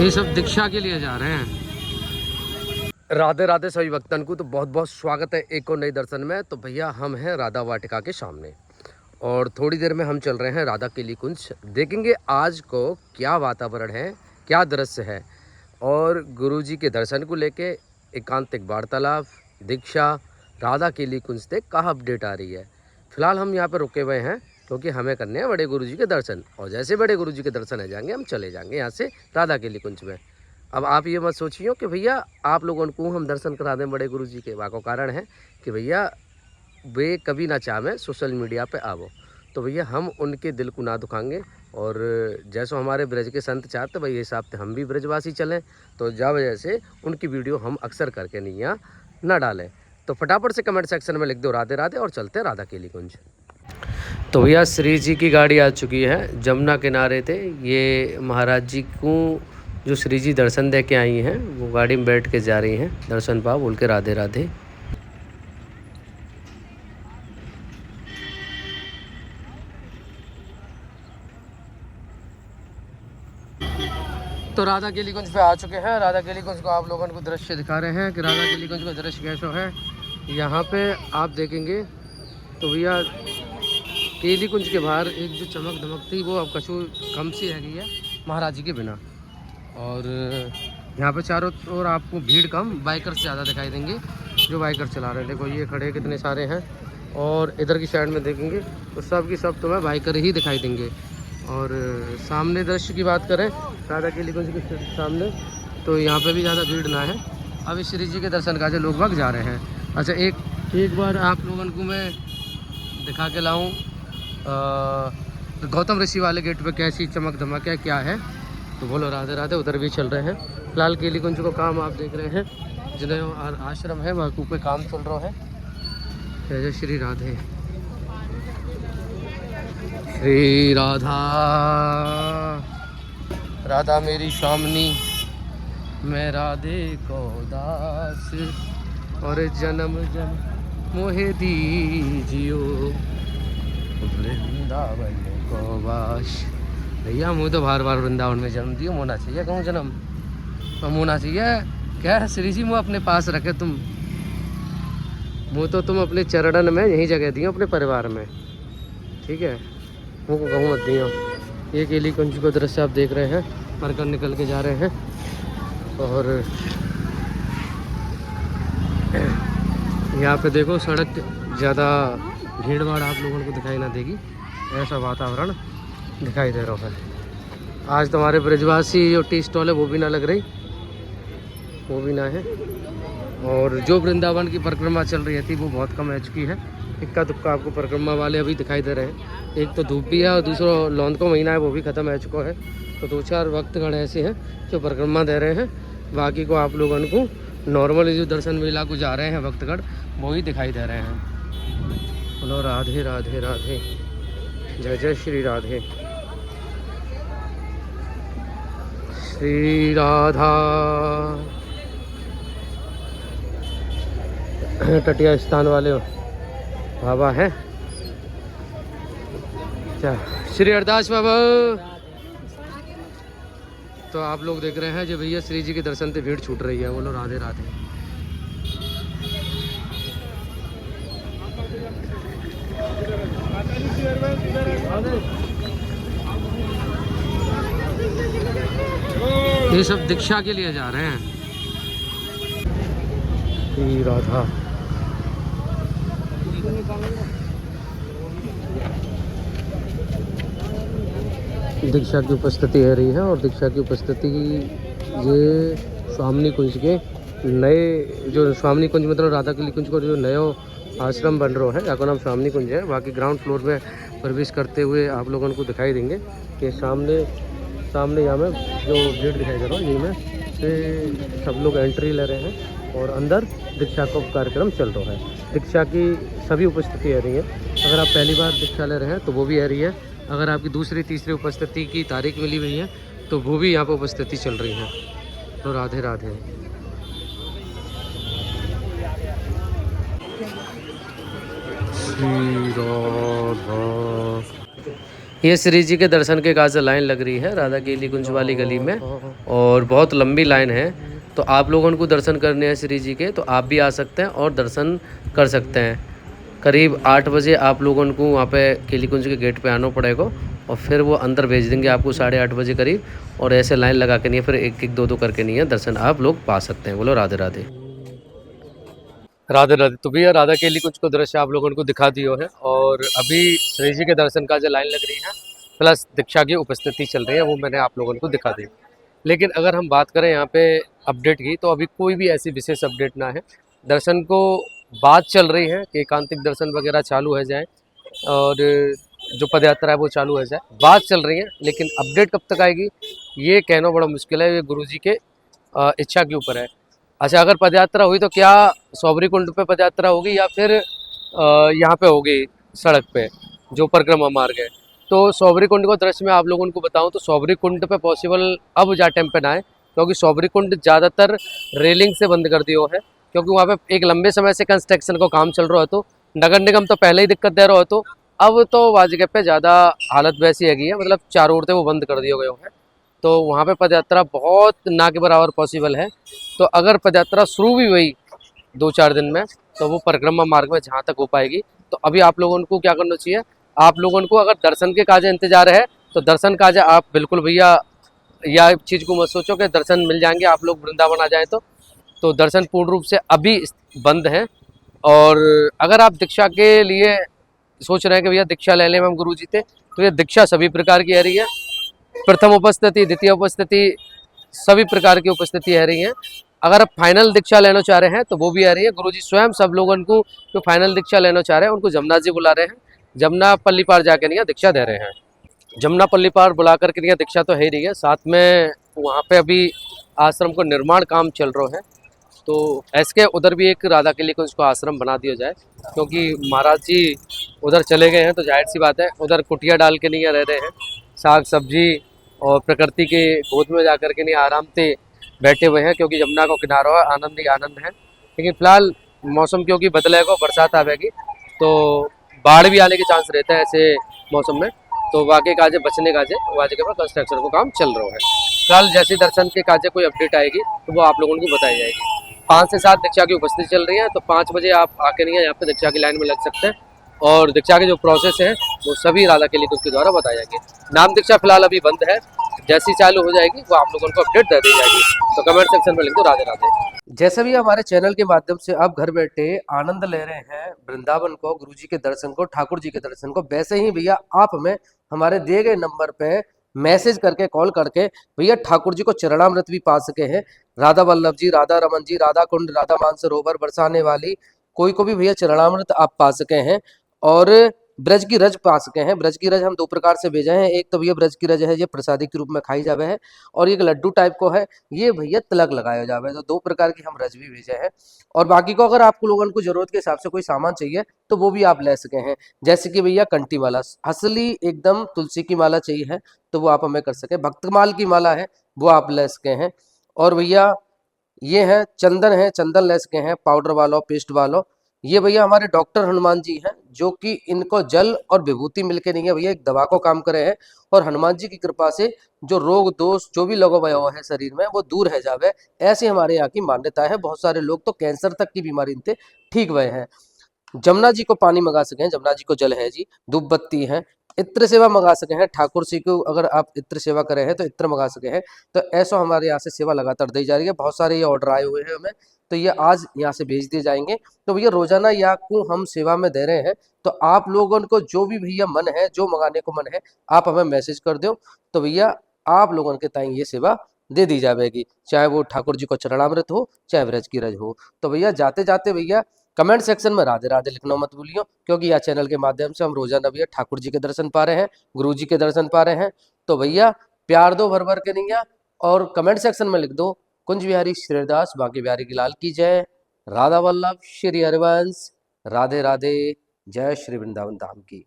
ये सब दीक्षा के लिए जा रहे हैं। राधे राधे सभी भक्तन को तो बहुत बहुत स्वागत है एक और नई दर्शन में। तो भैया हम हैं राधा वाटिका के सामने और थोड़ी देर में हम चल रहे हैं राधा केली कुंज। देखेंगे आज को क्या वातावरण है, क्या दृश्य है और गुरुजी के दर्शन को लेके एकांतिक वार्तालाप, दीक्षा, राधा केली कुंज से कहाँ अपडेट आ रही है। फिलहाल हम यहाँ पर रुके हुए हैं क्योंकि हमें करने हैं बड़े गुरुजी के दर्शन और जैसे बड़े गुरुजी के दर्शन हो जाएंगे हम चले जाएंगे यहाँ से राधा केली कुंज में। अब आप ये मत सोचिए कि भैया आप लोगों को हम दर्शन करा दें बड़े गुरुजी के। वाको कारण है कि भैया वे कभी ना चाहें सोशल मीडिया पे आवो, तो भैया हम उनके दिल को ना दुखाएंगे और जैसे हमारे ब्रज के संत चाहते भाई हिसाब से हम भी ब्रजवासी चलें, तो जा वजह से उनकी वीडियो हम अक्सर करके नहीं यहाँ ना डालें। तो फटाफट से कमेंट सेक्शन में लिख दो राधे राधे और चलते हैं राधा केली कुंज। तो भैया श्री जी की गाड़ी आ चुकी है, जमुना किनारे थे। ये महाराज जी को जो श्री जी दर्शन दे के आई हैं वो गाड़ी में बैठ के जा रही हैं। दर्शन पाओ बोल के राधे राधे। तो राधा केली कुंज पे आ चुके हैं। राधा केली कुंज को आप लोगों को दृश्य दिखा रहे हैं कि राधा केली कुंज का दृश्य कैसा है। यहाँ पे आप देखेंगे तो भैया केली कुंज के बाहर एक जो चमक धमक थी वो अब कछु कम सी रह गई है महाराज जी के बिना। और यहाँ पे चारों ओर आपको भीड़ कम, बाइकर ज़्यादा दिखाई देंगे जो बाइकर चला रहे हैं। देखो ये खड़े कितने सारे हैं और इधर की साइड में देखेंगे तो सब की सब तुम्हें बाइकर ही दिखाई देंगे। और सामने दृश्य की बात करें राधा केली कुंज के सामने तो यहाँ पे भी ज़्यादा भीड़ ना है। अभी श्री जी के दर्शन का लोग बाग जा रहे हैं। अच्छा एक बार आप लोगों को मैं दिखा के लाऊं गौतम ऋषि वाले गेट पे कैसी चमक धमक है, क्या है। तो बोलो राधे राधे। उधर भी चल रहे हैं। फिलहाल केली कुंज को काम आप देख रहे हैं, जिन्हें आश्रम है वहाँ पे काम चल रहा है। जय जय श्री राधे, श्री राधा राधा मेरी सामनी, मैं राधे को दास और जन्म जन्म मोहे दीजियो वृंदावन को वास। भैया मुझे तो बार बार वृंदावन में जन्म दियो, होना चाहिए कहूँ जन्म तो होना चाहिए। क्या श्री जी मुँह अपने पास रखे तुम, मुँह तो तुम अपने चरणन में यही जगह दियो अपने परिवार में, ठीक है। मुँह को कहूँ मत दियो। ये केली कुंज को दृश्य आप देख रहे हैं, परकर निकल के जा रहे हैं। और यहाँ पे देखो सड़क ज़्यादा भीड़ भाड़ आप लोगों को दिखाई ना देगी, ऐसा वातावरण दिखाई दे रहा है। आज तुम्हारे ब्रजवासी जो टी स्टॉल है वो भी ना लग रही, वो भी ना है। और जो वृंदावन की परिक्रमा चल रही थी वो बहुत कम हो चुकी है। इक्का दुक्का आपको परिक्रमा वाले अभी दिखाई दे रहे हैं। एक तो धूप भी है और दूसरा लौंद का महीना है वो भी ख़त्म हो चुका है। तो दो चार भक्तगण ऐसे हैं जो परिक्रमा दे रहे हैं, बाकी को आप लोगों को नॉर्मली जो दर्शन मेला को जा रहे हैं भक्तगण वो ही दिखाई दे रहे हैं। बोलो राधे राधे राधे, जय जय श्री राधे, श्री राधा। टटिया स्थान वाले बाबा हैं क्या, श्री हरदास बाबा। तो आप लोग देख रहे हैं जो भैया श्री जी के दर्शन से भीड़ छूट रही है। बोलो राधे राधे। ये सब दीक्षा के लिए जा रहे हैं। श्री राधा दीक्षा की उपस्थिति है रही है। और दीक्षा की उपस्थिति ये स्वामिनी कुंज के नए जो स्वामिनी कुंज मतलब राधा केली कुंज को जो नया आश्रम बन रहा है, जाको नाम स्वामिनी कुंज है। बाकी ग्राउंड फ्लोर में प्रवेश करते हुए आप लोगों को दिखाई देंगे कि सामने यहाँ में जो गेट दिखाई दे रहा है यही में से सब लोग एंट्री ले रहे हैं और अंदर दीक्षा का कार्यक्रम चल रहा है। दीक्षा की सभी उपस्थिति आ रही है। अगर आप पहली बार दीक्षा ले रहे हैं तो वो भी आ रही है। अगर आपकी दूसरी तीसरी उपस्थिति की तारीख मिली हुई है तो वो भी यहाँ पर उपस्थिति चल रही है। तो राधे राधे। श्री राधा ये श्री जी के दर्शन के काज लाइन लग रही है राधा केली कुंज वाली गली में, और बहुत लंबी लाइन है। तो आप लोगों को दर्शन करने हैं श्री जी के, तो आप भी आ सकते हैं और दर्शन कर सकते हैं। करीब 8 बजे आप लोगों को वहाँ पे केली कुंज के गेट पे आना पड़ेगा, और फिर वो अंदर भेज देंगे आपको 8:30 बजे करीब। और ऐसे लाइन लगा के नहीं है, फिर एक एक दो दो करके नहीं है, दर्शन आप लोग पा सकते हैं। बोलो राधे राधे। राधे राधे। तो भैया राधा केली कुंज को दृश्य आप लोगों को दिखा दियो है, और अभी श्री जी के दर्शन का जो लाइन लग रही है प्लस दीक्षा की उपस्थिति चल रही है, वो मैंने आप लोगों को दिखा दी। लेकिन अगर हम बात करें यहाँ पे अपडेट की, तो अभी कोई भी ऐसी विशेष अपडेट ना है। दर्शन को बात चल रही है कि एकांतिक दर्शन वगैरह चालू हो जाए, और जो पद यात्रा है वो चालू हो जाए, बात चल रही है। लेकिन अपडेट कब तक आएगी ये कहना बड़ा मुश्किल है, ये गुरु जी के इच्छा के ऊपर है। अच्छा, अगर पदयात्रा हुई तो क्या सौबरी कुंड पे पदयात्रा होगी या फिर यहाँ पे होगी सड़क पे जो परिक्रमा मार्ग है। तो सौबरी कुंड को दृश्य में आप लोगों को बताऊं तो सौबरी कुंड पे पॉसिबल अब जा टाइम पे ना है, क्योंकि सौबरी कुंड ज़्यादातर रेलिंग से बंद कर दिया है, क्योंकि वहाँ पे एक लंबे समय से कंस्ट्रक्शन का काम चल रहा है। तो नगर निगम तो पहले ही दिक्कत दे रहा है, तो अब तो वाजगेप पे ज़्यादा हालत वैसी हैगी है, मतलब चारों ओर से वो बंद कर दिया गया है। तो वहाँ पे पदयात्रा बहुत ना के बराबर पॉसिबल है। तो अगर पदयात्रा शुरू भी हुई 2-4 दिन में, तो वो परिक्रमा मार्ग में जहाँ तक हो पाएगी। तो अभी आप लोगों को क्या करना चाहिए, आप लोगों को अगर दर्शन के काजे इंतजार है तो दर्शन काजे आप बिल्कुल भैया या चीज़ को मत सोचो कि दर्शन मिल जाएंगे आप लोग वृंदावन आ जाए तो दर्शन पूर्ण रूप से अभी बंद है। और अगर आप दीक्षा के लिए सोच रहे हैं कि भैया दीक्षा ले लें हम गुरु जी से, तो ये दीक्षा सभी प्रकार की आ रही है। प्रथम उपस्थिति, द्वितीय उपस्थिति, सभी प्रकार की उपस्थिति आ रही है। अगर आप फाइनल दीक्षा लेना चाह रहे हैं तो वो भी आ रही है। गुरुजी स्वयं सब लोगों को जो फाइनल दीक्षा लेना चाह रहे हैं उनको जमुना जी बुला रहे हैं, जमुना पल्ली पार जाके नहीं दीक्षा दे रहे हैं। जमुना पल्ली पार बुला करके नहीं दीक्षा तो है ही रही है, साथ में वहाँ पे अभी आश्रम को निर्माण काम चल रहा है। तो ऐसे उधर भी एक राधा के लिए कुछ उसको आश्रम बना दिया जाए, क्योंकि महाराज जी उधर चले गए हैं तो जाहिर सी बात है उधर कुटिया डाल के नहीं रह रहे हैं, साग सब्जी और प्रकृति के गोद में जाकर के नहीं आराम से बैठे हुए हैं, क्योंकि यमुना का किनारा है, आनंद ही आनंद है। लेकिन फिलहाल मौसम क्योंकि बदलेगा, बरसात आवेगी तो बाढ़ भी आने के चांस रहते हैं ऐसे मौसम में। तो वाकई काजे बचने काजे वाजे के बाद कंस्ट्रक्शन को काम चल रहा है। फिलहाल जैसे दर्शन के काजे कोई अपडेट आएगी तो वो आप लोगों को बताई जाएगी। 5 से 7 दीक्षा की उपस्थिति चल रही है, तो 5 बजे आप आके नहीं है यहाँ पे दीक्षा की लाइन में लग सकते हैं, और दीक्षा के जो प्रोसेस है वो सभी राधा के लिए के द्वारा बताए जाएंगे। नाम दीक्षा फिलहाल अभी बंद है, जैसी चालू हो जाएगी वो आप लोगों को अपडेट दे दी जाएगी। तो कमेंट सेक्शन में लिख दो राधे राधे। जैसे भी हमारे चैनल के माध्यम से आप घर बैठे आनंद ले रहे हैं वृंदावन को, गुरु जी के दर्शन को, ठाकुर जी के दर्शन को, वैसे ही भैया आप हमें हमारे दिए गए नंबर पे मैसेज करके, कॉल करके भैया ठाकुर जी को चरणामृत भी पा सके हैं। राधा वल्लभ जी, राधा रमन जी, राधा कुंड, राधा मानसरोवर, बरसाने वाली, कोई को भी भैया चरणामृत आप पा सके हैं। और ब्रज की रज पा सके हैं। ब्रज की रज हम 2 प्रकार से भेजे हैं, एक तो भैया ब्रज की रज है ये प्रसादी के रूप में खाई जावे है, और एक लड्डू टाइप को है ये भैया तिलक लगाया जावे। तो 2 प्रकार की हम रज भी भेजे हैं। और बाकी को अगर आपको लोगों को जरूरत के हिसाब से कोई सामान चाहिए तो वो भी आप ले सके हैं। जैसे कि भैया कंठी माला असली एकदम तुलसी की माला चाहिए है तो वो आप हमें कर सके, भक्तमाल की माला है वो आप ले सके हैं। और भैया ये है चंदन, है चंदन ले सके हैं, पाउडर वालों, पेस्ट वालों। ये भैया हमारे डॉक्टर हनुमान जी हैं, जो कि इनको जल और विभूति मिलके नहीं है भैया एक दवा को काम करे हैं, और हनुमान जी की कृपा से जो रोग दोष जो भी लगा हुआ है शरीर में वो दूर है जावे, ऐसी हमारे यहाँ की मान्यता है। बहुत सारे लोग तो कैंसर तक की बीमारी इनसे ठीक हुए हैं। जमुना जी को पानी मंगा सके हैं, जमुना जी को जल है जी, धूप बत्ती है, इत्र सेवा मंगा सके हैं। ठाकुर जी को अगर आप इत्र सेवा करे हैं तो इत्र मंगा सके हैं। तो ऐसा हमारे यहाँ से सेवा लगातार दी जा रही है। बहुत सारे ये ऑर्डर आए हुए हैं हमें, तो ये आज यहाँ से भेज दिए जाएंगे। तो भैया रोजाना या को हम सेवा में दे रहे हैं, तो आप लोगों को जो भी भैया मन है, जो मंगाने को मन है, आप हमें मैसेज कर दो, तो भैया आप लोगों के ताई ये सेवा दे दी जाएगी, चाहे वो ठाकुर जी को चरणामृत हो, चाहे व्रज की रज हो। तो भैया जाते जाते भैया कमेंट सेक्शन में राधे राधे लिखना मत भूलियो, क्योंकि यह चैनल के माध्यम से हम रोजाना भैया ठाकुर जी के दर्शन पा रहे हैं, गुरु जी के दर्शन पा रहे हैं। तो भैया प्यार दो भर भर के नहीं, और कमेंट सेक्शन में लिख दो कुंज बिहारी श्रीदास बांके बिहारी की लाल की जय, राधा वल्लभ श्री हरिवंश, राधे राधे, जय श्री वृंदावन धाम की।